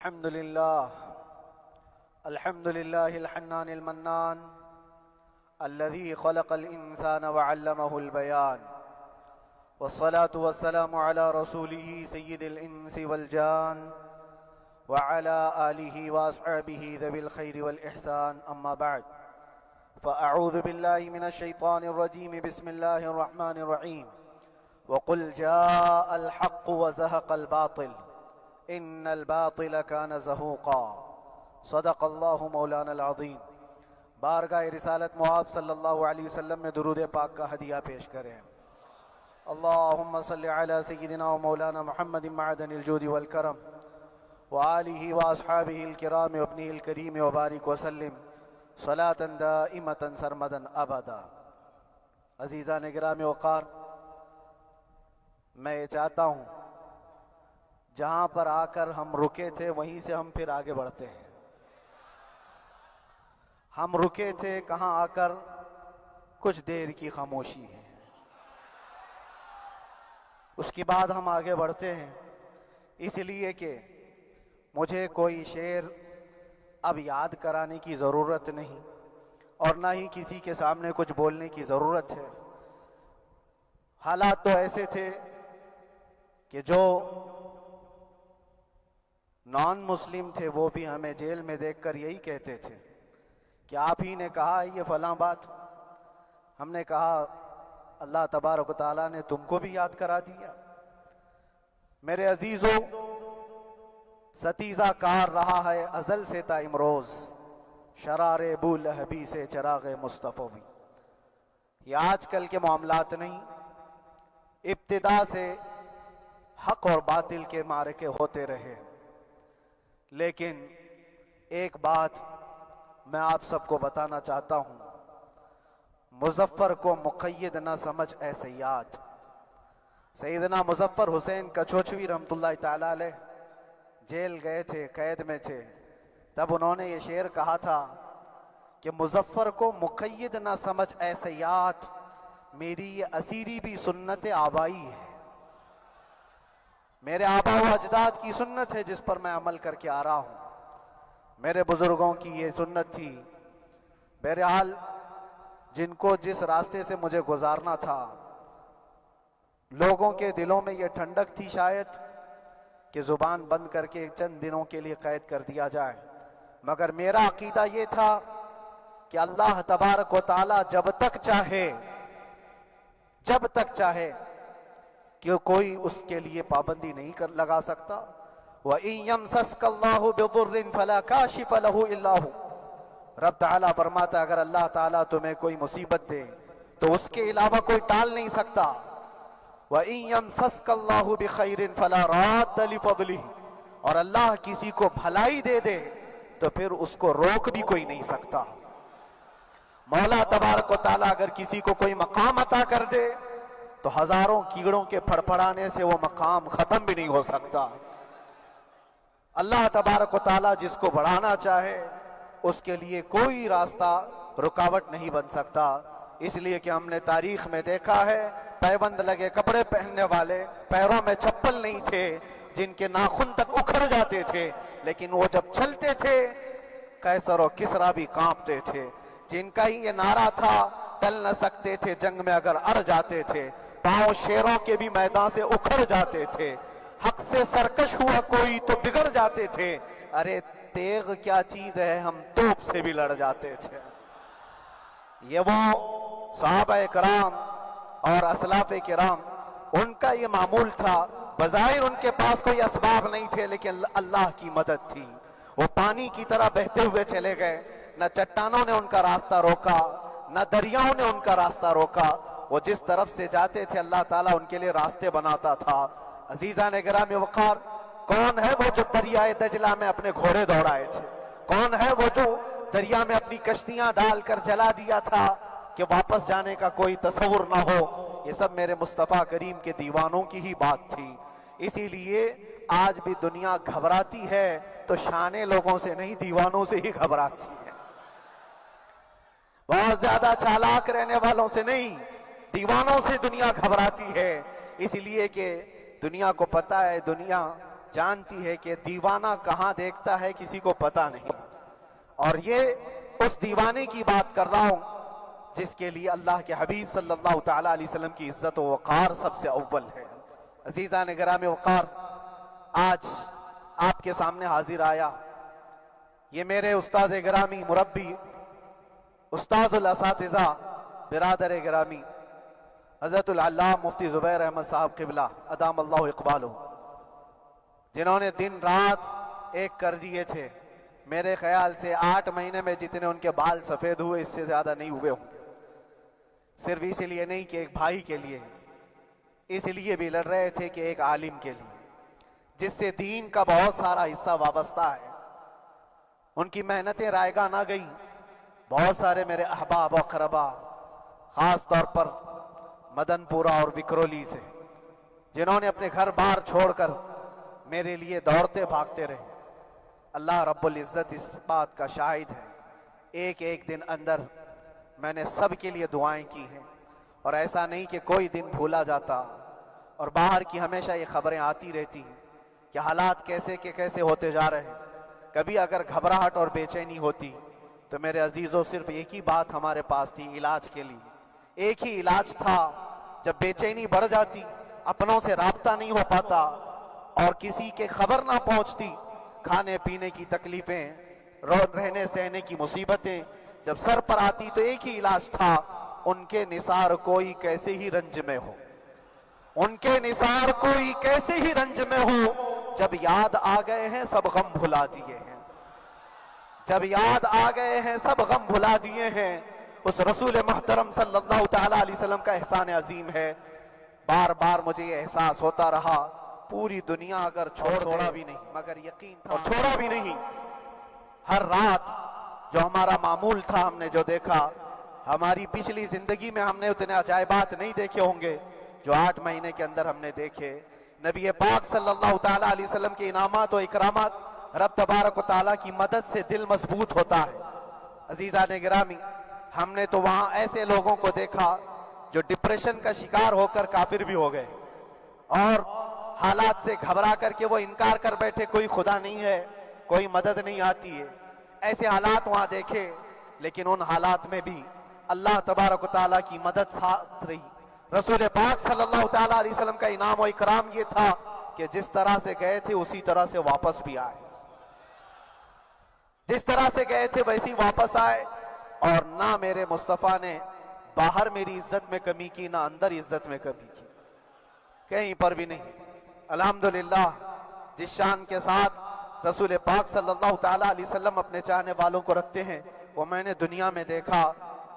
الحمد لله الحنان المنان الذي خلق الإنسان وعلمه البيان، والصلاة والسلام على رسوله سيد الإنس والجان وعلى آله وأصحابه ذوي الخير والإحسان. أما بعد، فأعوذ بالله من الشيطان الرجيم. بسم الله الرحمن الرحيم. وقل جاء الحق وزهق الباطل ان الباطل كان زهوقا. صدق اللہ مولانا العظیم. بارگاہ رسالت معاب صلی اللہ علیہ وسلم میں درود پاک کا ہدیہ پیش کریں. اللہم صلی علی سیدنا و مولانا محمد معدن الجود والکرم وآلہ واصحابہ الکرام وابنہ الکریم وبارک وسلم صلاة دائمة سرمدا ابدا. عزیزان گرامی وقار، میں یہ چاہتا ہوں جہاں پر آ کر ہم رکے تھے وہیں سے ہم پھر آگے بڑھتے ہیں. ہم رکے تھے کہاں آ کر؟ کچھ دیر کی خاموشی ہے، اس کے بعد ہم آگے بڑھتے ہیں. اس لیے کہ مجھے کوئی شعر اب یاد کرانے کی ضرورت نہیں اور نہ ہی کسی کے سامنے کچھ بولنے کی ضرورت ہے. حالات تو ایسے تھے کہ جو نان مسلم تھے وہ بھی ہمیں جیل میں دیکھ کر یہی کہتے تھے کہ آپ ہی نے کہا یہ فلاں بات. ہم نے کہا اللہ تبارک و تعالیٰ نے تم کو بھی یاد کرا دیا. میرے عزیزو، ستیزہ کار رہا ہے ازل سے تا امروز، شرار ابو لہبی سے چراغ مصطفی. یہ آج کل کے معاملات نہیں، ابتدا سے حق اور باطل کے معرکے ہوتے رہے. لیکن ایک بات میں آپ سب کو بتانا چاہتا ہوں، مظفر کو مقید نہ سمجھ اے سیاد. سیدنا مظفر حسین کچھوچھوی رحمت اللہ تعالیٰ علیہ جیل گئے تھے، قید میں تھے. تب انہوں نے یہ شعر کہا تھا کہ مظفر کو مقید نہ سمجھ اے سیاد، میری یہ اسیری بھی سنت آبائی ہے. میرے آبا و اجداد کی سنت ہے جس پر میں عمل کر کے آ رہا ہوں. میرے بزرگوں کی یہ سنت تھی. بہرحال جن کو جس راستے سے مجھے گزارنا تھا، لوگوں کے دلوں میں یہ ٹھنڈک تھی شاید کہ زبان بند کر کے چند دنوں کے لیے قید کر دیا جائے. مگر میرا عقیدہ یہ تھا کہ اللہ تبارک و تعالی جب تک چاہے کہ کوئی اس کے لیے پابندی نہیں لگا سکتا. وَإِن يَمْسَسْكَ اللَّهُ بِضُرٍّ فَلَا كَاشِفَ لَهُ إِلَّا هُوَ. رب تعالیٰ فرماتا ہے اگر اللہ تعالیٰ تمہیں کوئی مصیبت دے تو اس کے علاوہ کوئی ٹال نہیں سکتا. وَإِن يَمْسَسْكَ اللَّهُ بِخَيْرٍ فَلَا رَادَّ لِفَضْلِهِ. اور اللہ کسی کو بھلائی دے دے تو پھر اس کو روک بھی کوئی نہیں سکتا. مولا تبارک و تعالیٰ اگر کسی کو کوئی مقام عطا کر دے تو ہزاروں کیڑوں کے پھڑپڑانے سے وہ مقام ختم بھی نہیں ہو سکتا. اللہ تبارک و تعالیٰ جس کو بڑھانا چاہے اس کے لیے کوئی راستہ رکاوٹ نہیں بن سکتا. اس لیے کہ ہم نے تاریخ میں دیکھا ہے پیبند لگے کپڑے پہننے والے، پیروں میں چپل نہیں تھے، جن کے ناخن تک اکھڑ جاتے تھے، لیکن وہ جب چلتے تھے قیصر و کسریٰ بھی کانپتے تھے. جن کا ہی یہ نعرہ تھا ٹل نہ سکتے تھے جنگ میں اگر اڑ جاتے تھے، پاؤں شیروں کے بھی میدان سے اکھڑ جاتے تھے. حق سے سرکش ہوا کوئی تو بگڑ جاتے تھے. ارے تیغ کیا چیز ہے، ہم توپ سے بھی لڑ جاتے تھے. یہ وہ صحابہ کرام اور اسلاف کرام، ان کا یہ معمول تھا. بظاہر ان کے پاس کوئی اسباب نہیں تھے لیکن اللہ کی مدد تھی. وہ پانی کی طرح بہتے ہوئے چلے گئے. نہ چٹانوں نے ان کا راستہ روکا، نہ دریاؤں نے ان کا راستہ روکا. وہ جس طرف سے جاتے تھے اللہ تعالیٰ ان کے لیے راستے بناتا تھا. عزیزان گرامی وقار، کون ہے وہ جو دریائے دجلہ میں اپنے گھوڑے دوڑائے تھے؟ کون ہے وہ جو دریا میں اپنی کشتیاں ڈال کر جلا دیا تھا کہ واپس جانے کا کوئی تصور نہ ہو؟ یہ سب میرے مصطفیٰ کریم کے دیوانوں کی ہی بات تھی. اسی لیے آج بھی دنیا گھبراتی ہے تو شانے لوگوں سے نہیں، دیوانوں سے ہی گھبراتی ہے. بہت زیادہ چالاک رہنے والوں سے نہیں، دیوانوں سے دنیا گھبراتی ہے. اس لیے کہ دنیا کو پتا ہے دنیا جانتی ہے کہ دیوانہ کہاں دیکھتا ہے کسی کو پتا نہیں، اور یہ اس دیوانے کی بات کر رہا ہوں جس کے لیے اللہ کے حبیب صلی اللہ تعالیٰ علیہ وسلم کی عزت و وقار سب سے اول ہے۔ عزیزان گرامی وقار، آج آپ کے سامنے حاضر آیا، یہ میرے استاد گرامی، مربی، استاذ الاساتذہ، برادر گرامی حضرت العلامہ مفتی زبیر احمد صاحب قبلہ ادام اللہ اقبالہ، جنہوں نے دن رات ایک کر دیے تھے۔ میرے خیال سے 8 مہینے میں جتنے ان کے بال سفید ہوئے اس سے زیادہ نہیں ہوئے ہوں گے، صرف اس لیے نہیں کہ ایک بھائی کے لیے، اس لیے بھی لڑ رہے تھے کہ ایک عالم کے لیے جس سے دین کا بہت سارا حصہ وابستہ ہے۔ ان کی محنتیں رائگاں نہ گئیں۔ بہت سارے میرے احباب و اقربا، خاص طور پر مدن پورہ اور وکرولی سے، جنہوں نے اپنے گھر بار چھوڑ کر میرے لیے دوڑتے بھاگتے رہے، اللہ رب العزت اس بات کا شاہد ہے، ایک ایک دن اندر میں نے سب کے لیے دعائیں کی ہیں، اور ایسا نہیں کہ کوئی دن بھولا جاتا، اور باہر کی ہمیشہ یہ خبریں آتی رہتی ہیں کہ حالات کیسے کے کیسے ہوتے جا رہے ہیں۔ کبھی اگر گھبراہٹ اور بے چینی ہوتی تو میرے عزیزوں صرف ایک ہی بات ہمارے پاس تھی علاج کے لیے، ایک ہی علاج تھا۔ جب بے چینی بڑھ جاتی، اپنوں سے رابطہ نہیں ہو پاتا اور کسی کے خبر نہ پہنچتی، کھانے پینے کی تکلیفیں، رہنے سہنے کی مصیبتیں جب سر پر آتی، تو ایک ہی علاج تھا، ان کے نثار کوئی کیسے ہی رنج میں ہو، ان کے نثار کوئی کیسے ہی رنج میں ہو، جب یاد آ گئے ہیں سب غم بھلا دیے ہیں، جب یاد آ گئے ہیں سب غم بھلا دیے ہیں۔ اس رسول محترم صلی اللہ تعالیٰ علیہ وسلم کا احسان عظیم ہے۔ بار بار مجھے یہ احساس ہوتا رہا، پوری دنیا اگر چھوڑا بھی نہیں، مگر یقین تھا، اور چھوڑا بھی نہیں، ہر رات جو ہمارا معمول تھا ہم نے جو دیکھا، ہماری پچھلی زندگی میں ہم نے اتنے عجائبات نہیں دیکھے ہوں گے جو 8 مہینے کے اندر ہم نے دیکھے۔ نبی پاک صلی اللہ تعالیٰ علیہ وسلم کے انعامات و اکرامات، رب تبارک و تعالیٰ کی مدد سے دل مضبوط ہوتا ہے۔ عزیزان گرامی، ہم نے تو وہاں ایسے لوگوں کو دیکھا جو ڈپریشن کا شکار ہو کر کافر بھی ہو گئے، اور حالات سے گھبرا کر کے وہ انکار کر بیٹھے، کوئی خدا نہیں ہے، کوئی مدد نہیں آتی ہے، ایسے حالات وہاں دیکھے۔ لیکن ان حالات میں بھی اللہ تبارک و تعالیٰ کی مدد ساتھ رہی۔ رسول پاک صلی اللہ تعالیٰ علیہ وسلم کا انعام و اکرام یہ تھا کہ جس طرح سے گئے تھے اسی طرح سے واپس بھی آئے، جس طرح سے گئے تھے ویسی واپس آئے، اور نہ میرے مصطفیٰ نے باہر میری عزت میں کمی کی، نہ اندر عزت میں کمی کی، کہیں پر بھی نہیں۔ الحمدللہ، جس شان کے ساتھ رسول پاک صلی اللہ تعالیٰ علیہ وسلم اپنے چاہنے والوں کو رکھتے ہیں، وہ میں نے دنیا میں دیکھا،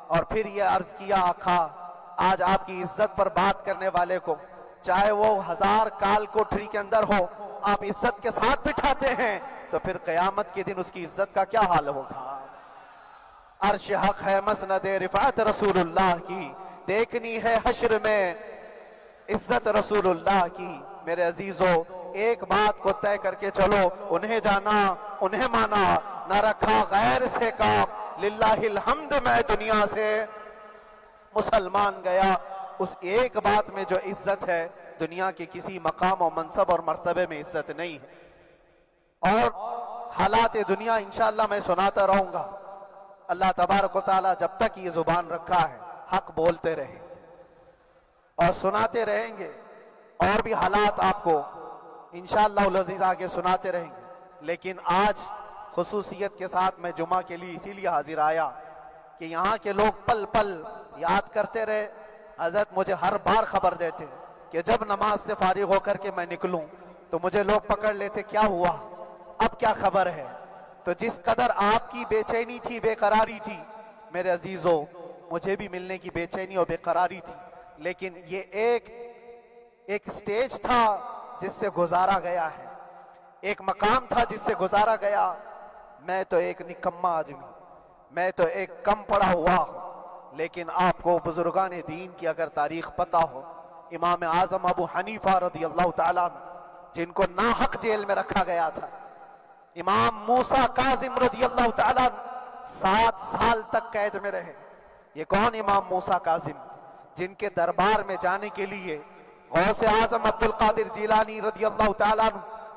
اور پھر یہ عرض کیا، آقا آج آپ کی عزت پر بات کرنے والے کو چاہے وہ 1000 کال کوٹھری کے اندر ہو، آپ عزت کے ساتھ بٹھاتے ہیں، تو پھر قیامت کے دن اس کی عزت کا کیا حال ہوگا؟ عرش حق ہے مسند رفعت رسول اللہ کی، دیکھنی ہے حشر میں عزت رسول اللہ کی۔ میرے عزیزو، ایک بات کو طے کر کے چلو، انہیں جانا انہیں مانا، نہ رکھا غیر سے کام، للہ الحمد میں دنیا سے مسلمان گیا۔ اس ایک بات میں جو عزت ہے، دنیا کے کسی مقام و منصب اور مرتبے میں عزت نہیں ہے۔ اور حالات دنیا انشاءاللہ میں سناتا رہوں گا۔ اللہ تبارک و تعالیٰ جب تک یہ زبان رکھا ہے، حق بولتے رہیں گے اور سناتے رہیں گے، اور بھی حالات آپ کو انشاءاللہ العزیز آگے سناتے رہیں گے۔ لیکن آج خصوصیت کے ساتھ میں جمعہ کے لیے اسی لیے حاضر آیا کہ یہاں کے لوگ پل پل یاد کرتے رہے۔ حضرت مجھے ہر بار خبر دیتے کہ جب نماز سے فارغ ہو کر کے میں نکلوں تو مجھے لوگ پکڑ لیتے، کیا ہوا، اب کیا خبر ہے؟ تو جس قدر آپ کی بے چینی تھی، بے قراری تھی، میرے عزیزو، مجھے بھی ملنے کی بے چینی اور بے قراری تھی، لیکن یہ ایک سٹیج تھا جس سے گزارا گیا ہے، ایک مقام تھا جس سے گزارا گیا۔ میں تو ایک نکما آدمی، میں تو ایک کم پڑا ہوا ہوں، لیکن آپ کو بزرگان دین کی اگر تاریخ پتہ ہو، امام اعظم ابو حنیفہ رضی اللہ تعالیٰ عنہ، جن کو ناحق جیل میں رکھا گیا تھا، امام موسیٰ کاظم رضی اللہ تعالیٰ عنہ 7 سال تک قید میں رہے۔ یہ کون امام موسیٰ کاظم؟ جن کے دربار میں جانے کے لیے غوث اعظم عبد القادر جیلانی رضی اللہ تعالیٰ عنہ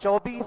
24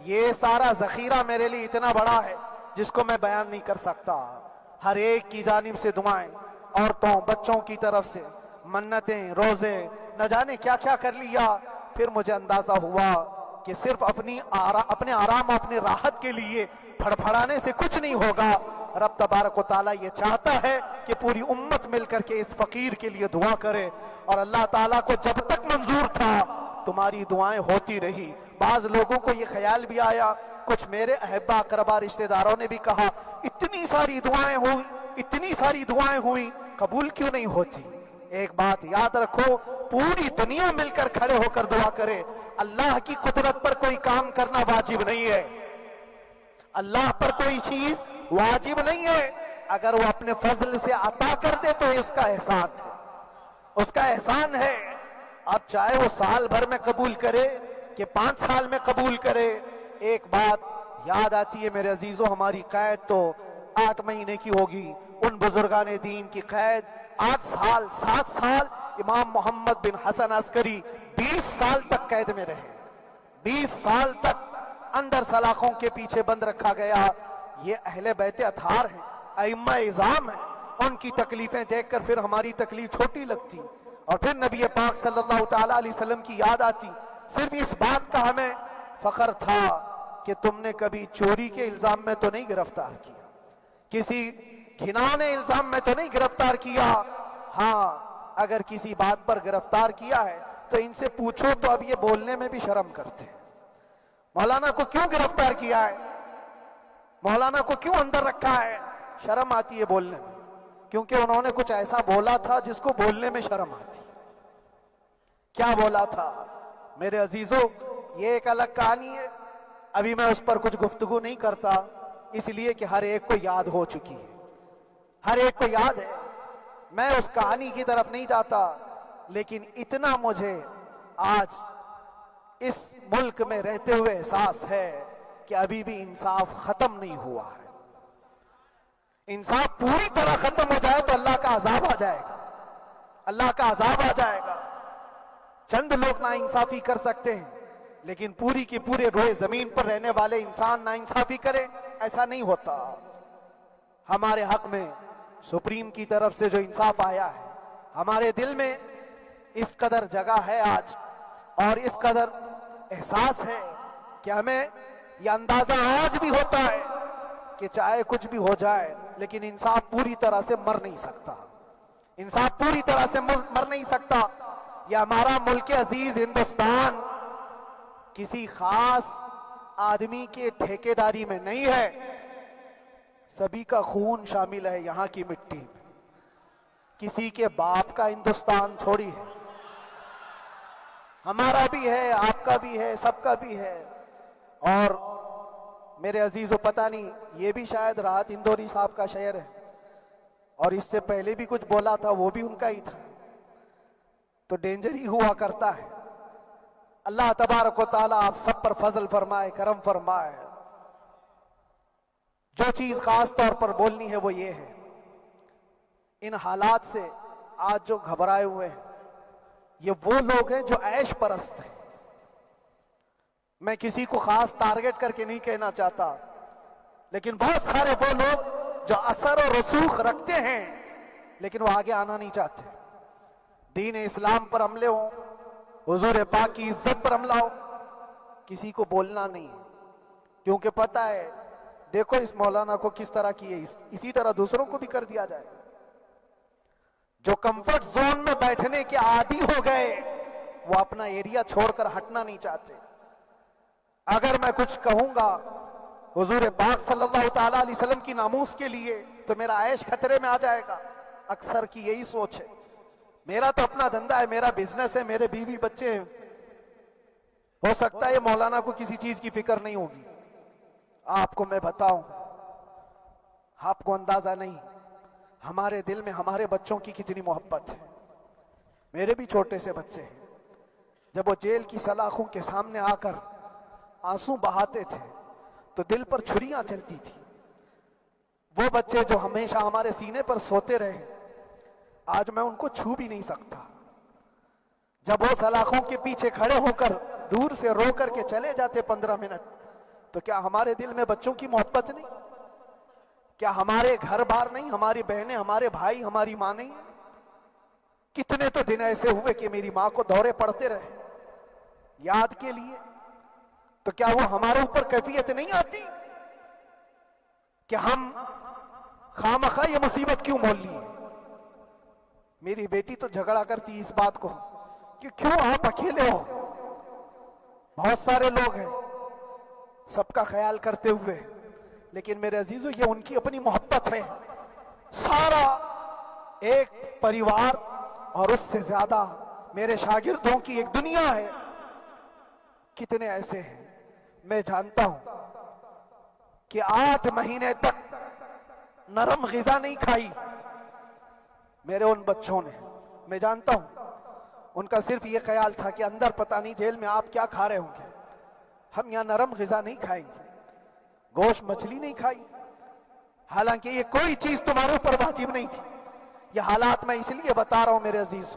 یہ سارا ذخیرہ میرے لیے اتنا بڑا ہے جس کو میں بیان نہیں کر سکتا. ہر ایک کی جانب سے دعائیں، عورتوں بچوں کی طرف سے منتیں، روزے، نہ جانے کیا کیا کر لیا. پھر مجھے اندازہ ہوا کہ صرف اپنے آرام اپنے راحت کے لیے پھڑپھڑانے سے کچھ نہیں ہوگا. رب تبارک و تعالیٰ یہ چاہتا ہے کہ پوری امت مل کر کے اس فقیر کے لیے دعا کرے، اور اللہ تعالیٰ کو جب تک منظور تھا تمہاری دعائیں ہوتی رہی. بعض لوگوں کو یہ خیال بھی آیا، کچھ میرے احبا اقربا رشتہ داروں نے بھی کہا اتنی ساری دعائیں ہوئی، اتنی ساری دعائیں ہوئی، قبول کیوں نہیں ہوتی؟ ایک بات یاد رکھو، پوری دنیا مل کر کھڑے ہو کر دعا کرے. اللہ کی قدرت پر کوئی کام کرنا واجب نہیں ہے، اللہ پر کوئی چیز واجب نہیں ہے. اگر وہ اپنے فضل سے عطا کر دے تو اس کا احسان ہے، اس کا احسان ہے. اب چاہے وہ سال بھر میں قبول کرے کہ 5 سال میں قبول کرے. ایک بات یاد آتی ہے میرے عزیزو، ہماری قید تو 8 مہینے کی ہوگی، ان بزرگان دین کی قید 8 سال 7 سال. امام محمد بن حسن عسکری 20 سال تک قید میں رہے، 20 سال تک اندر سلاخوں کے پیچھے بند رکھا گیا. یہ اہل بیت اطہار ہیں، ائمہ اعظام ہیں، ان کی تکلیفیں دیکھ کر پھر ہماری تکلیف چھوٹی لگتی، اور پھر نبی پاک صلی اللہ تعالیٰ علیہ وسلم کی یاد آتی. صرف اس بات کا ہمیں فخر تھا کہ تم نے کبھی چوری کے الزام میں تو نہیں گرفتار کیا، کسی گھناؤنے الزام میں تو نہیں گرفتار کیا. ہاں اگر کسی بات پر گرفتار کیا ہے تو ان سے پوچھو تو اب یہ بولنے میں بھی شرم کرتے ہیں. مولانا کو کیوں گرفتار کیا ہے، مولانا کو کیوں اندر رکھا ہے؟ شرم آتی ہے بولنے میں، کیونکہ انہوں نے کچھ ایسا بولا تھا جس کو بولنے میں شرم آتی. کیا بولا تھا میرے عزیزو؟ یہ ایک الگ کہانی ہے، ابھی میں اس پر کچھ گفتگو نہیں کرتا، اس لیے کہ ہر ایک کو یاد ہو چکی ہے، ہر ایک کو یاد ہے. میں اس کہانی کی طرف نہیں جاتا، لیکن اتنا مجھے آج اس ملک میں رہتے ہوئے احساس ہے کہ ابھی بھی انصاف ختم نہیں ہوا ہے. انصاف پوری طرح ختم ہو جائے تو اللہ کا عذاب آ جائے گا، اللہ کا عذاب آ جائے گا. چند لوگ نا انصافی کر سکتے ہیں، لیکن پوری کی پورے روئے زمین پر رہنے والے انسان نا انصافی کرے، ایسا نہیں ہوتا. ہمارے حق میں سپریم کی طرف سے جو انصاف آیا ہے، ہمارے دل میں اس قدر جگہ ہے آج، اور اس قدر احساس ہے کہ ہمیں یہ اندازہ آج بھی ہوتا ہے کہ چاہے کچھ بھی ہو جائے لیکن انصاف پوری طرح سے مر نہیں سکتا، انصاف پوری طرح سے مر نہیں سکتا. یہ ہمارا ملک عزیز ہندوستان کسی خاص آدمی کے ٹھیکیداری میں نہیں ہے، سبھی کا خون شامل ہے یہاں کی مٹی میں. کسی کے باپ کا ہندوستان تھوڑی ہے، ہمارا بھی ہے، آپ کا بھی ہے، سب کا بھی ہے. اور میرے عزیزو پتہ نہیں، یہ بھی شاید راحت اندوری صاحب کا شعر ہے، اور اس سے پہلے بھی کچھ بولا تھا وہ بھی ان کا ہی تھا، تو ڈینجر ہی ہوا کرتا ہے. اللہ تبارک و تعالیٰ آپ سب پر فضل فرمائے، کرم فرمائے. جو چیز خاص طور پر بولنی ہے وہ یہ ہے، ان حالات سے آج جو گھبرائے ہوئے ہیں یہ وہ لوگ ہیں جو عیش پرست ہیں. میں کسی کو خاص ٹارگٹ کر کے نہیں کہنا چاہتا، لیکن بہت سارے وہ لوگ جو اثر و رسوخ رکھتے ہیں لیکن وہ آگے آنا نہیں چاہتے. دین اسلام پر حملے ہوں، حضور پاک کی عزت پر حملہ ہو، کسی کو بولنا نہیں، کیونکہ پتہ ہے دیکھو اس مولانا کو کس طرح کیے، اسی طرح دوسروں کو بھی کر دیا جائے. جو کمفرٹ زون میں بیٹھنے کے عادی ہو گئے وہ اپنا ایریا چھوڑ کر ہٹنا نہیں چاہتے. اگر میں کچھ کہوں گا حضور پاک صلی اللہ تعالیٰ علیہ وسلم کی ناموس کے لیے تو میرا عیش خطرے میں آ جائے گا. اکثر کی یہی سوچ ہے، میرا تو اپنا دھندا ہے، میرا بزنس ہے، میرے بیوی بچے ہیں. ہو سکتا ہے مولانا کو کسی چیز کی فکر نہیں ہوگی. آپ کو میں بتاؤں، آپ کو اندازہ نہیں ہمارے دل میں ہمارے بچوں کی کتنی محبت ہے. میرے بھی چھوٹے سے بچے ہیں، جب وہ جیل کی سلاخوں کے سامنے آ کر آنسو بہاتے تھے تو دل پر چھریاں چلتی تھی. وہ بچے جو ہمیشہ ہمارے سینے پر سوتے رہے، آج میں ان کو چھو بھی نہیں سکتا. جب وہ سلاخوں کے پیچھے کھڑے ہو کر دور سے رو کر کے چلے جاتے 15 منٹ، تو کیا ہمارے دل میں بچوں کی محبت نہیں؟ کیا ہمارے گھر بار نہیں، ہماری بہنیں، ہمارے بھائی، ہماری ماں نہیں؟ کتنے تو دن ایسے ہوئے کہ میری ماں کو دورے پڑتے رہے یاد کے لیے، تو کیا وہ ہمارے اوپر کیفیت نہیں آتی کہ ہم خامخواہ یہ مصیبت کیوں مول لیے؟ میری بیٹی تو جھگڑا کرتی اس بات کو کہ کیوں آپ اکیلے ہو، بہت سارے لوگ ہیں سب کا خیال کرتے ہوئے، لیکن میرے عزیزو یہ ان کی اپنی محبت ہے، سارا ایک پریوار اور اس سے زیادہ میرے شاگردوں کی ایک دنیا ہے۔ کتنے ایسے ہیں میں جانتا ہوں کہ 8 مہینے تک نرم غذا نہیں کھائی میرے ان بچوں نے، میں جانتا ہوں ان کا صرف یہ خیال تھا کہ اندر پتہ نہیں جیل میں آپ کیا کھا رہے ہوں گے، ہم یہاں نرم غذا نہیں کھائیں گے، گوشت مچھلی نہیں کھائی، حالانکہ یہ کوئی چیز تمہارے اوپر واجب نہیں تھی۔ یہ حالات میں اس لیے بتا رہا ہوں میرے عزیز،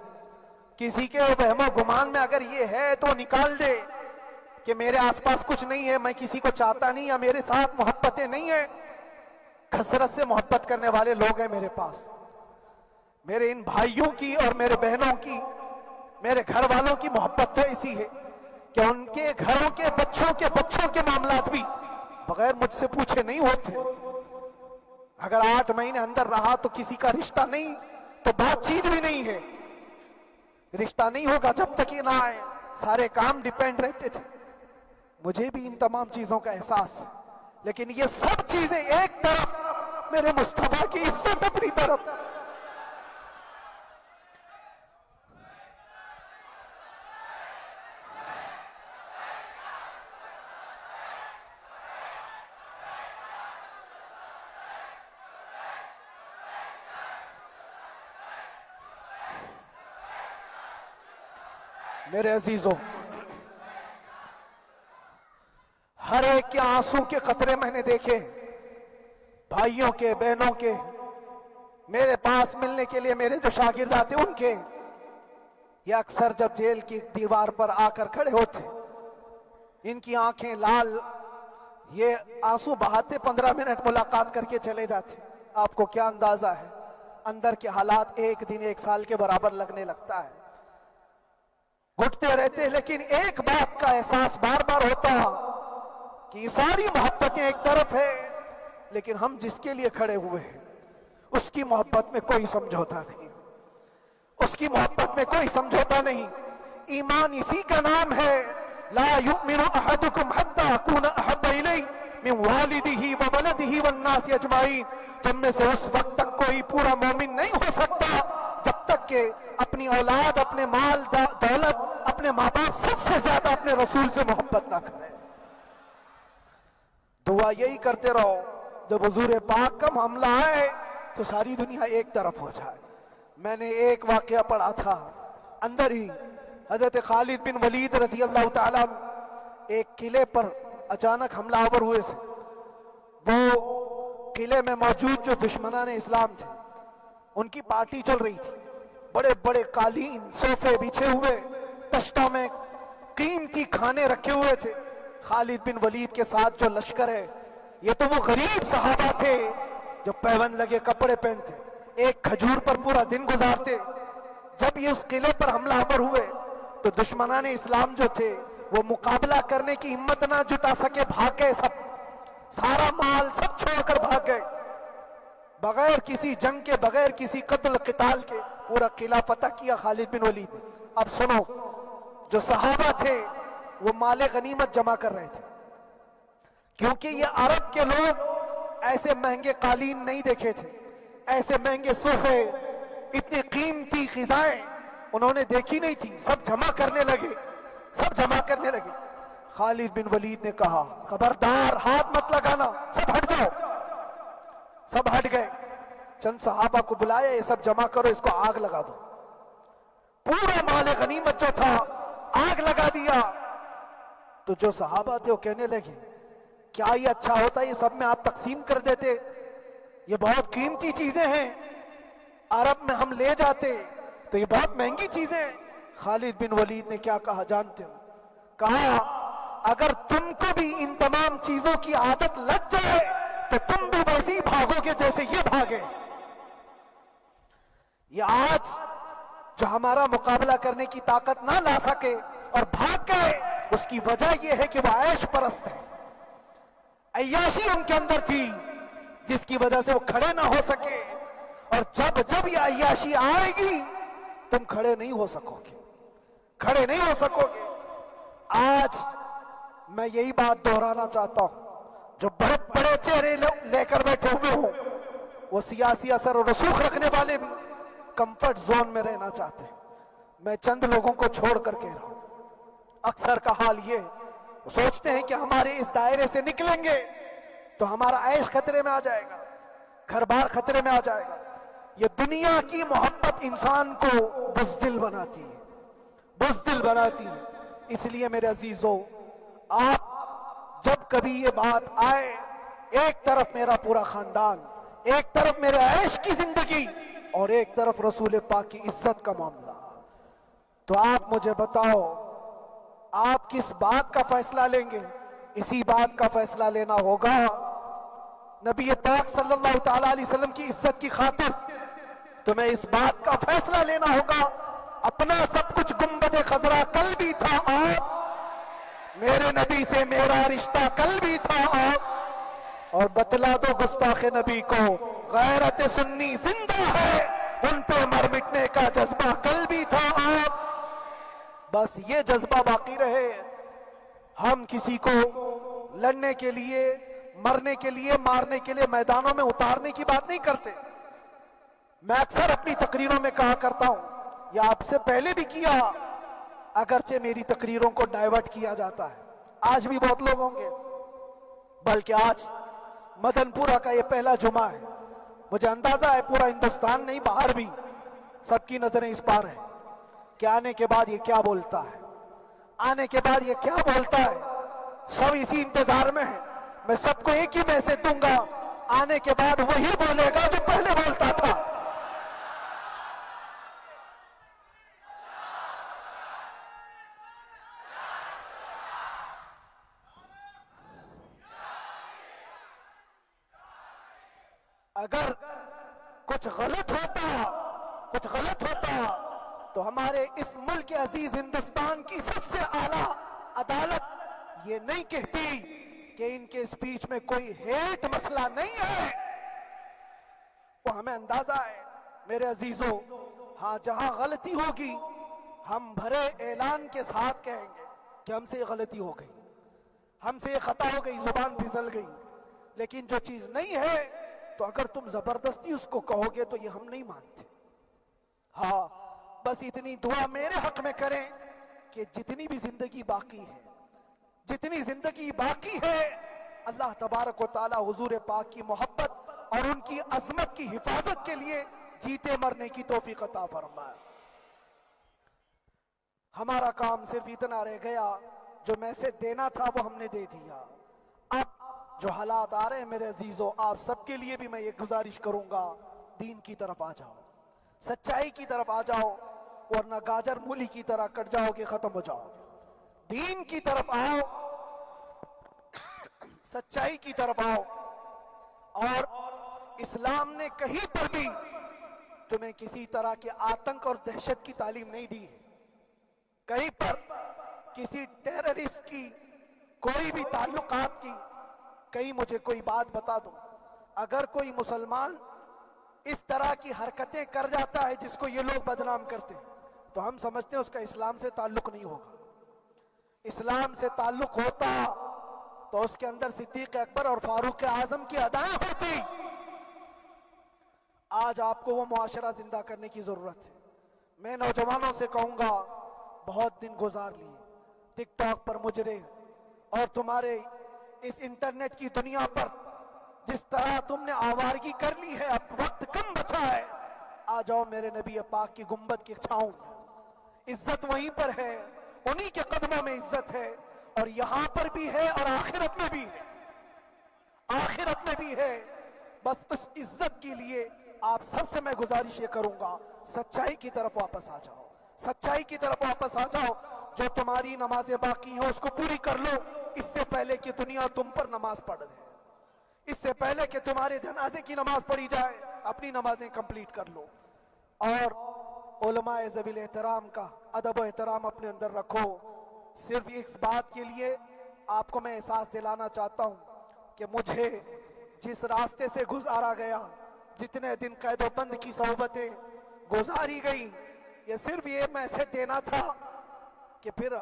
کسی کے وہم و گمان میں اگر یہ ہے تو نکال دے کہ میرے آس پاس کچھ نہیں ہے، میں کسی کو چاہتا نہیں، یا میرے ساتھ محبتیں نہیں ہیں۔ کثرت سے محبت کرنے والے لوگ ہیں میرے پاس، میرے ان بھائیوں کی اور میرے بہنوں کی، میرے گھر والوں کی محبت تو ایسی ہے کہ ان کے گھروں کے بچوں کے معاملات بھی بغیر مجھ سے پوچھے نہیں ہوتے۔ اگر 8 مہینے اندر رہا تو کسی کا رشتہ نہیں تو بات چیت بھی نہیں ہے، رشتہ نہیں ہوگا جب تک یہ نہ آئے، سارے کام ڈیپینڈ رہتے تھے۔ مجھے بھی ان تمام چیزوں کا احساس ہے، لیکن یہ سب چیزیں ایک طرف، میرے مصطفیٰ کی عزت اپنی طرف۔ میرے عزیزوں، ہر ایک کے آنسوں کے قطرے میں نے دیکھے، بھائیوں کے، بہنوں کے، میرے پاس ملنے کے لیے میرے جو شاگرد آتے ان کے، یہ اکثر جب جیل کی دیوار پر آ کر کھڑے ہوتے، ان کی آنکھیں لال، یہ آنسو بہاتے 15 منٹ ملاقات کر کے چلے جاتے۔ آپ کو کیا اندازہ ہے اندر کے حالات ایک دن 1 سال کے برابر لگنے لگتا ہے، گھٹتے رہتے، لیکن ایک بات کا احساس بار بار ہوتا کہ یہ ساری محبتیں ایک طرف ہے، لیکن ہم جس کے لیے کھڑے ہوئے ہیں اس کی محبت میں کوئی سمجھوتا نہیں، اس کی محبت میں کوئی سمجھوتا نہیں۔ ایمان اسی کا نام ہے، لا یؤمن احدکم حتی اکون احب الیہ من والدہ وولدہ والناس اجمعین۔ تم میں سے اس وقت تک کوئی پورا مومن نہیں ہو سکتا جب تک کہ اپنی اولاد، اپنے مال دولت، اپنے ماں باپ، سب سے زیادہ اپنے رسول سے محبت نہ کرے۔ دعا یہی کرتے رہو جب حضور پاک کا معاملہ آئے تو ساری دنیا ایک طرف ہو جائے۔ میں نے ایک واقعہ پڑھا تھا اندر ہی، حضرت خالد بن ولید رضی اللہ تعالیٰ ایک قلعے پر اچانک حملہ آور ہوئے تھے۔ وہ قلعے میں موجود جو دشمنان اسلام تھے ان کی پارٹی چل رہی تھی، بڑے بڑے قالین، صوفے بچھے ہوئے، تشتوں میں قیمتی کھانے رکھے ہوئے تھے۔ خالد بن ولید کے ساتھ جو لشکر ہے، یہ تو وہ غریب صحابہ تھے جو پیون لگے کپڑے پہنتے، ایک کھجور پر پورا دن گزارتے۔ جب یہ اس قلعے پر حملہ آور ہوئے تو دشمنان اسلام جو تھے وہ مقابلہ کرنے کی ہمت نہ جٹا سکے، بھاگ گئے، سب سارا مال سب چھوڑ کر بھاگ گئے، بغیر کسی جنگ کے، بغیر کسی قتل قتال کے پورا قلعہ فتح کیا خالد بن ولید نے۔ اب سنو، جو صحابہ تھے وہ مال غنیمت جمع کر رہے تھے، کیونکہ یہ عرب کے لوگ ایسے مہنگے قالین نہیں دیکھے تھے، ایسے مہنگے صوفے، اتنی قیمتی غذائیں انہوں نے دیکھی نہیں تھی۔ سب جمع کرنے لگے، سب جمع کرنے لگے۔ خالد بن ولید نے کہا خبردار، ہاتھ مت لگانا، سب ہٹ جاؤ۔ سب ہٹ گئے، چند صحابہ کو بلایا، یہ سب جمع کرو، اس کو آگ لگا دو۔ پورا مال غنیمت جو تھا آگ لگا دیا۔ تو جو صحابہ تھے وہ کہنے لگے کیا یہ اچھا ہوتا، یہ سب میں آپ تقسیم کر دیتے، یہ بہت قیمتی چیزیں ہیں، عرب میں ہم لے جاتے تو یہ بہت مہنگی چیزیں ہیں۔ خالد بن ولید نے کیا کہا جانتے ہو؟ کہا اگر تم کو بھی ان تمام چیزوں کی عادت لگ جائے تو تم بھی ویسے ہی بھاگو گے جیسے یہ بھاگے. یہ آج جو ہمارا مقابلہ کرنے کی طاقت نہ لا سکے اور بھاگ گئے، اس کی وجہ یہ ہے کہ وہ عیش پرست ہے. عیاشی ان کے اندر تھی جس کی وجہ سے وہ کھڑے نہ ہو سکے، اور جب یہ عیاشی آئے گی تم کھڑے نہیں ہو سکو گے، کھڑے نہیں ہو سکو گے. آج میں یہی بات دہرانا چاہتا ہوں، جو بہت بڑے چہرے لے کر بیٹھے ہوئے ہوں، وہ سیاسی اثر و رسوخ رکھنے والے بھی کمفرٹ زون میں رہنا چاہتے ہیں. میں چند لوگوں کو چھوڑ کر کہہ رہا ہوں، اکثر کا حال یہ وہ سوچتے ہیں کہ ہمارے اس دائرے سے نکلیں گے تو ہمارا عیش خطرے میں آ جائے گا، گھر بار خطرے میں آ جائے گا. یہ دنیا کی محبت انسان کو بزدل بناتی ہے، بزدل بناتی ہے. اس لیے میرے عزیزو، آپ جب کبھی یہ بات آئے، ایک طرف میرا پورا خاندان، ایک طرف میرے عیش کی زندگی اور ایک طرف رسول پاک کی عزت کا معاملہ، تو آپ مجھے بتاؤ آپ کس بات کا فیصلہ لیں گے؟ اسی بات کا فیصلہ لینا ہوگا نبی پاک صلی اللہ تعالیٰ علیہ وسلم کی عزت کی خاطر. تمہیں اس بات کا فیصلہ لینا ہوگا، اپنا سب کچھ گنبد خضرا کل بھی تھا آپ، میرے نبی سے میرا رشتہ کل بھی تھا آپ، اور بتلا دو گستاخ نبی کو غیرت سنی زندہ ہے، ان پہ مر مٹنے کا جذبہ کل بھی تھا آپ. بس یہ جذبہ باقی رہے. ہم کسی کو لڑنے کے لیے، مرنے کے لیے، مارنے کے لیے میدانوں میں اتارنے کی بات نہیں کرتے. میں اکثر اپنی تقریروں میں کہا کرتا ہوں، یا آپ سے پہلے بھی کیا، اگرچہ میری تقریروں کو ڈائیورٹ کیا جاتا ہے، آج بھی بہت لوگ ہوں گے، بلکہ آج مدن پورہ کا یہ پہلا جمعہ ہے. مجھے اندازہ ہے پورا ہندوستان نہیں، باہر بھی سب کی نظریں اس پار ہیں کہ آنے کے بعد یہ کیا بولتا ہے، آنے کے بعد یہ کیا بولتا ہے. سب اسی انتظار میں ہیں. میں سب کو ایک ہی میسج دوں گا، آنے کے بعد وہی بولے گا جو پہلے بولتا تھا. اگر کچھ غلط ہوتا تو ہمارے اس ملک عزیز ہندوستان کی سب سے اعلیٰ عدالت یہ نہیں کہتی کہ ان کے اسپیچ میں کوئی ہیٹ مسئلہ نہیں ہے. وہ ہمیں اندازہ ہے میرے عزیزوں. ہاں جہاں غلطی ہوگی ہم بھرے اعلان کے ساتھ کہیں گے کہ ہم سے یہ غلطی ہو گئی، ہم سے یہ خطا ہو گئی، زبان پھسل گئی. لیکن جو چیز نہیں ہے تو اگر تم زبردستی اس کو کہو گے تو یہ ہم نہیں مانتے. ہاں بس اتنی دعا میرے حق میں کریں کہ جتنی بھی زندگی باقی ہے اللہ تبارک و تعالی حضور پاک کی محبت اور ان کی عظمت کی حفاظت کے لیے جیتے مرنے کی توفیق عطا فرمائے. ہمارا کام صرف اتنا رہ گیا، جو میسج دینا تھا وہ ہم نے دے دیا. اب جو حالات آ رہے ہیں میرے عزیزوں، آپ سب کے لیے بھی میں یہ گزارش کروں گا، دین کی طرف آ جاؤ، سچائی کی طرف آ جاؤ، ورنہ گاجر مولی کی طرح کٹ جاؤ گے، ختم ہو جاؤ گے. دین کی طرف آؤ، سچائی کی طرف آؤ. اور اسلام نے کہیں پر بھی تمہیں کسی طرح کے آتنک اور دہشت کی تعلیم نہیں دی ہے. کہیں پر کسی ٹیررسٹ کی کوئی بھی تعلقات کی، کہیں مجھے کوئی بات بتا دو. اگر کوئی مسلمان اس طرح کی حرکتیں کر جاتا ہے جس کو یہ لوگ بدنام کرتے ہیں تو ہم سمجھتے ہیں اس کا اسلام سے تعلق نہیں ہوگا. اسلام سے تعلق ہوتا تو اس کے اندر صدیق اکبر اور فاروق اعظم کی ادائیں ہوتی. آج آپ کو وہ معاشرہ زندہ کرنے کی ضرورت ہے. میں نوجوانوں سے کہوں گا، بہت دن گزار لیے ٹک ٹاک پر مجرے اور تمہارے اس انٹرنیٹ کی دنیا پر جس طرح تم نے آوارگی کر لی ہے، اب وقت کم بچا ہے. آ جاؤ میرے نبی پاک کی گنبد کی چھاؤں میں. عزت وہیں پر ہے، انہی کے قدموں میں عزت ہے، اور یہاں پر بھی ہے اور آخرت میں بھی ہے. آخرت میں بھی ہے. بس اس عزت کے لیے آپ سب سے میں گزارش یہ کروں گا، سچائی کی طرف واپس آ جاؤ، سچائی کی طرف واپس آ جاؤ. جو تمہاری نمازیں باقی ہیں اس کو پوری کر لو، اس سے پہلے کہ دنیا تم پر نماز پڑھ دے، اس سے پہلے کہ تمہارے جنازے کی نماز پڑھی جائے اپنی نمازیں کمپلیٹ کر لو۔ اور علماء ذوی الاحترام کا ادب و احترام اپنے اندر رکھو۔ صرف اس بات کے لیے آپ کو میں احساس دلانا چاہتا ہوں کہ مجھے جس راستے سے گزارا گیا، جتنے دن قید و بند کی صحبتیں گزاری گئی، یہ صرف یہ میسج دینا تھا کہ پھر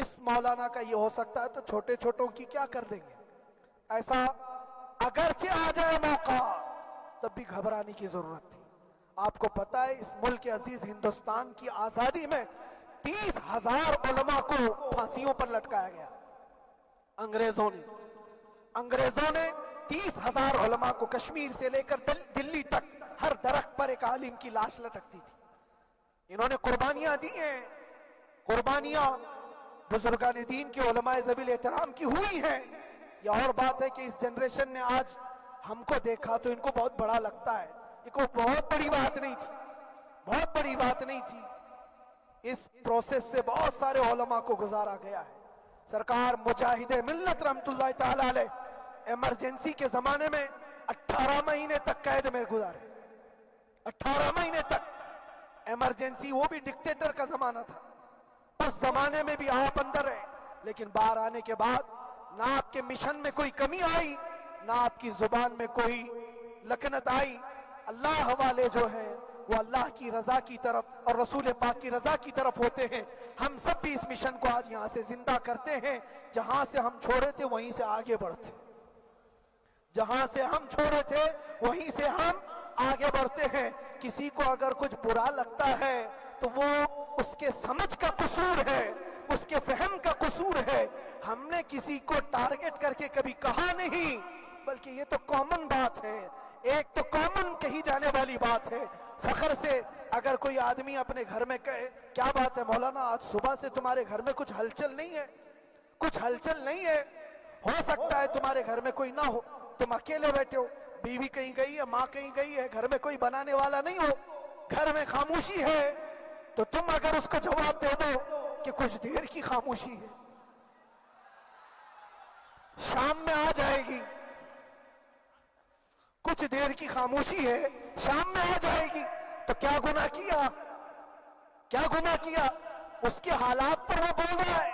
اس مولانا کا یہ ہو سکتا ہے تو چھوٹے چھوٹوں کی کیا کر دیں گے۔ ایسا اگرچہ آ جائے موقع تب بھی گھبرانے کی ضرورت تھی۔ آپ کو پتہ ہے اس ملک عزیز ہندوستان کی آزادی میں 30,000 علماء کو پھانسیوں پر لٹکایا گیا۔ انگریزوں نے 30,000 علماء کو کشمیر سے لے کر دلی تک ہر درخت پر ایک عالم کی لاش لٹکتی تھی۔ انہوں نے قربانیاں دی ہیں، قربانیاں بزرگان دین کے علماء ذوی الاحترام کی ہوئی ہیں۔ یہ اور بات ہے کہ اس جنریشن نے آج ہم کو دیکھا تو ان کو بہت بڑا لگتا ہے، یہ کوئی بہت بڑی بات نہیں تھی، بہت بڑی بات نہیں تھی۔ اس پروسیس سے بہت سارے علماء کو گزارا گیا ہے۔ سرکار مجاہد ملت رحمت اللہ تعالی علیہ ایمرجنسی کے زمانے میں 18 مہینے تک قید میں گزارے، 18 مہینے تک ایمرجنسی، وہ بھی ڈکٹیٹر کا زمانہ تھا۔ اس زمانے میں بھی آپ اندر رہے، لیکن باہر آنے کے بعد نہ آپ کے مشن میں کوئی کمی آئی، نہ آپ کی زبان میں کوئی لکنت آئی۔ اللہ والے جو ہیں وہ اللہ کی رضا کی طرف اور رسول پاک کی رضا کی طرف ہوتے ہیں۔ ہم سب بھی اس مشن کو آج یہاں سے زندہ کرتے ہیں، جہاں سے ہم چھوڑے تھے وہیں سے آگے بڑھتے، جہاں سے ہم چھوڑے تھے وہیں سے ہم آگے بڑھتے ہیں۔ کسی کو اگر کچھ برا لگتا ہے تو وہ اس کے سمجھ کا قصور ہے، اس کے فہم کا قصور ہے۔ ہم نے کسی کو ٹارگٹ کر کے کبھی کہا نہیں، بلکہ یہ تو کامن بات ہے، ایک تو کامن کہی جانے والی بات ہے۔ فخر سے اگر کوئی آدمی اپنے گھر میں کہے کیا بات ہے مولانا آج صبح سے تمہارے گھر میں کچھ ہلچل نہیں ہے، کچھ ہلچل نہیں ہے، ہو سکتا ہے تمہارے گھر میں کوئی نہ ہو، تم اکیلے بیٹھے ہو، بیوی کہیں گئی ہے، ماں کہیں گئی ہے، گھر میں کوئی بنانے والا نہیں ہو، گھر میں خاموشی ہے، تو تم اگر اس کو جواب دے دو کہ کچھ دیر کی خاموشی ہے، شام میں آ جائے گی، کچھ دیر کی خاموشی ہے شام میں آ جائے گی، تو کیا گناہ کیا، کیا گناہ کیا؟ اس کے حالات پر وہ بول رہا ہے،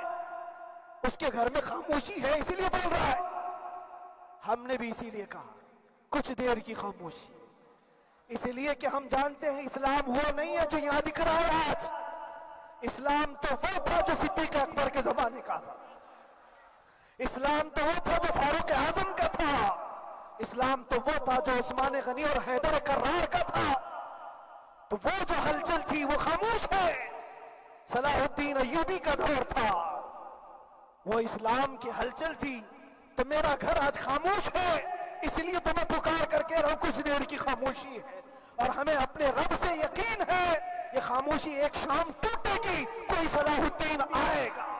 اس کے گھر میں خاموشی ہے اسی لیے بول رہا ہے۔ ہم نے بھی اسی لیے کہا کچھ دیر کی خاموشی، اس لیے کہ ہم جانتے ہیں اسلام وہ نہیں ہے جو یہاں دکھ رہا ہے آج، اسلام تو وہ تھا جو صدیق اکبر کے زمانے کا تھا، اسلام تو وہ تھا جو فاروق اعظم کا تھا، اسلام تو وہ تھا جو عثمان غنی اور حیدر کرار کا تھا۔ تو وہ جو ہلچل تھی وہ خاموش ہے، صلاح الدین ایوبی کا دور تھا، وہ اسلام کی ہلچل تھی۔ تو میرا گھر آج خاموش ہے، اس لیے تو میں پکار کر کے رہا ہوں کچھ دیر کی خاموشی ہے، اور ہمیں اپنے رب سے یقین ہے یہ خاموشی ایک شام ٹوٹے گی، کوئی صلاح الدین آئے گا۔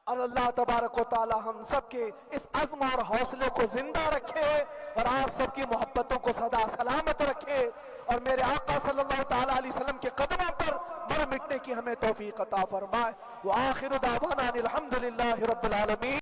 اور اللہ تبارک و تعالی ہم سب کے اس عزم اور حوصلے کو زندہ رکھے، اور آپ سب کی محبتوں کو سدا سلامت رکھے، اور میرے آقا صلی اللہ تعالی علیہ وسلم کے قدموں پر مر مٹنے کی ہمیں توفیق عطا فرمائے۔ وآخر دعوانا الحمدللہ رب العالمین۔